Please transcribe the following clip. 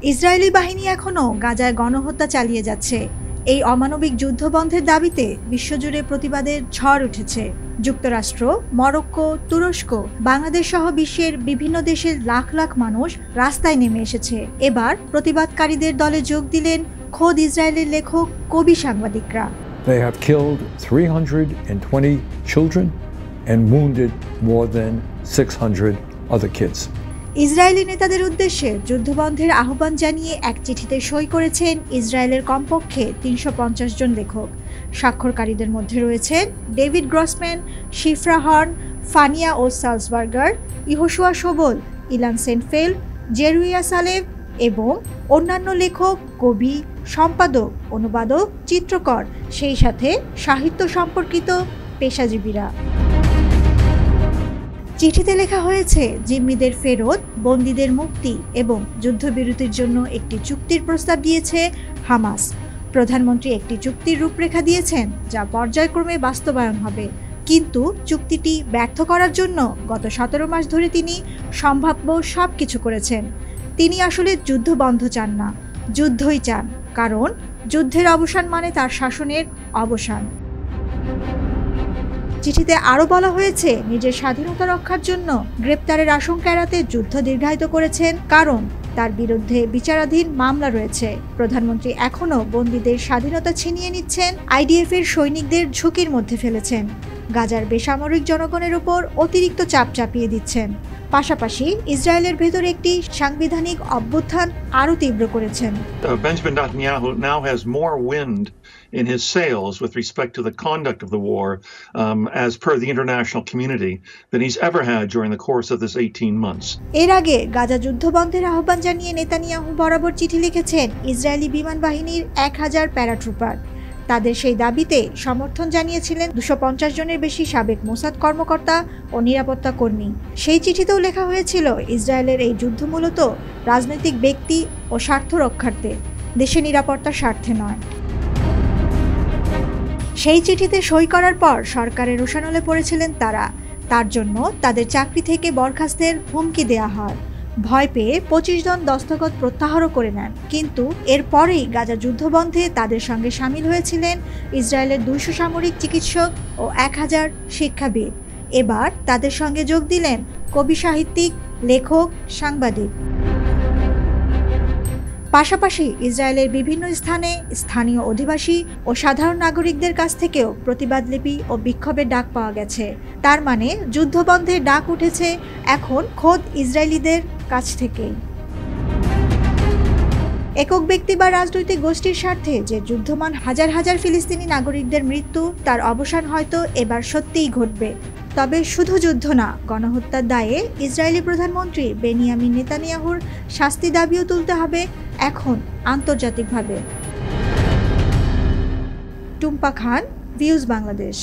Israeli বাহিনী এখনও গাজায় গণহত্যা চালিয়ে যাচ্ছে। এই অমানবিক যুদ্ধ বন্ধের দাবিতে বিশ্বজুড়ে প্রতিবাদের ঝড় উঠেছে। যুক্তরাষ্ট্র, মরক্কো, তুরস্ক, বাংলাদেশ সহ বিশ্বের বিভিন্ন দেশের লাখ লাখ মানুষ রাস্তায় নেমে এসেছে। এবার প্রতিবাদকারীদের দলে যোগ দিলেন খোদ ইসরায়েলের লেখক, কবি, সাংবাদিকরা। They have killed 320 children and wounded more than 600 other kids. Israeli নেতাদের উদ্দেশ্যে যুদ্ধবন্ধের আহ্বান জানিয়ে এক চিঠিতে সই করেছেন ইসরায়েলের কমপক্ষে ৩৫০ জন লেখক। স্বাক্ষরকারীদের মধ্যে রয়েছেন David Grossman, Shifra Horn, Fania Oz Salzberger, Yehoshua Sobol, Ilan Sheinfeld, Zeruya Shalev এবং অন্যান্য লেখক, কবি, সম্পাদক, অনুবাদক, চিত্রকর, সেই সাথে সাহিত্য সম্পর্কিত পেশাজীবীরা। চিঠিতে লেখা হয়েছে, জিম্মিদের ফেরত, বন্দীদের মুক্তি এবং যুদ্ধবিরতির জন্য একটি চুক্তির প্রস্তাব দিয়েছে হামাস। প্রধানমন্ত্রী একটি চুক্তির রূপরেখা দিয়েছেন, যা পর্যায়ক্রমে বাস্তবায়ন হবে। কিন্তু চুক্তিটি ব্যর্থ করার জন্য গত ১৭ মাস ধরে তিনি সম্ভাব্য সব কিছু করেছেন। তিনি আসলে যুদ্ধ বন্ধ চান না, যুদ্ধই চান, কারণ যুদ্ধের অবসান মানে তার শাসনের অবসান। চিঠিতে আরও বলা হয়েছে, নিজের স্বাধীনতা রক্ষার জন্য গ্রেপ্তারের আশঙ্কা এড়াতে যুদ্ধ দীর্ঘায়িত করেছেন, কারণ তার বিরুদ্ধে বিচারাধীন মামলা রয়েছে। প্রধানমন্ত্রী এখনও বন্দীদের স্বাধীনতা ছিনিয়ে নিচ্ছেন, আইডিএফ এর সৈনিকদের ঝুঁকির মধ্যে ফেলেছেন, গাজার বেসামরিক জনগণের ওপর অতিরিক্ত চাপ চাপিয়ে দিচ্ছেন। পাশাপাশি ইসরায়েলের ভেতরে একটি সাংবিধানিক অভ্যুত্থান আরও তীব্র করেছেন। Benjamin Netanyahu now has more wind in his sails with respect to the conduct of the war, as per the international community, than he's ever had during the course of this 18 months. এর আগে গাজা যুদ্ধ বন্ধের আহ্বান জানিয়ে Netanyahu বরাবর চিঠি লিখেছেন Israeli বিমান বাহিনীর ১,০০০ প্যারাট্রুপার। তাদের সেই দাবিতে সমর্থন জানিয়েছিলেন ২৫০ জনের বেশি সাবেক মোসাদ কর্মকর্তা ও নিরাপত্তা কর্মী। সেই চিঠিতেও লেখা হয়েছিল, ইসরায়েলের এই যুদ্ধ মূলত রাজনৈতিক ব্যক্তি ও স্বার্থ রক্ষার্থে, দেশের নিরাপত্তার স্বার্থে নয়। সেই চিঠিতে সই করার পর সরকারের রোষানলে পড়েছিলেন তারা। তার জন্য তাদের চাকরি থেকে বরখাস্তের হুমকি দেয়া হয়। ভয় পেয়ে ২৫ জন দস্তখত প্রত্যাহারও করে নেন। কিন্তু এরপরেই গাজা যুদ্ধবন্ধে তাদের সঙ্গে সামিল হয়েছিলেন ইসরায়েলের ২০০ সামরিক চিকিৎসক ও ১,০০০ শিক্ষাবিদ। এবার তাদের সঙ্গে যোগ দিলেন কবি, সাহিত্যিক, লেখক, সাংবাদিক। পাশাপাশি ইসরায়েলের বিভিন্ন স্থানে স্থানীয় অধিবাসী ও সাধারণ নাগরিকদের কাছ থেকেও প্রতিবাদলিপি ও বিক্ষোভের ডাক পাওয়া গেছে। তার মানে যুদ্ধবন্ধের ডাক উঠেছে এখন খোদ ইসরায়েলিদের কাছ থেকেই। একক ব্যক্তি বা রাজনৈতিক গোষ্ঠীর স্বার্থে যে যুদ্ধমান হাজার হাজার ফিলিস্তিনি নাগরিকদের মৃত্যু, তার অবসান হয়তো এবার সত্যিই ঘটবে। তবে শুধু যুদ্ধ না, গণহত্যার দায়ে ইসরায়েলি প্রধানমন্ত্রী বেনিয়ামিন নেতানিয়াহুর শাস্তি দাবিও তুলতে হবে এখন আন্তর্জাতিকভাবে। টুম্পা খান, ভিউজ বাংলাদেশ।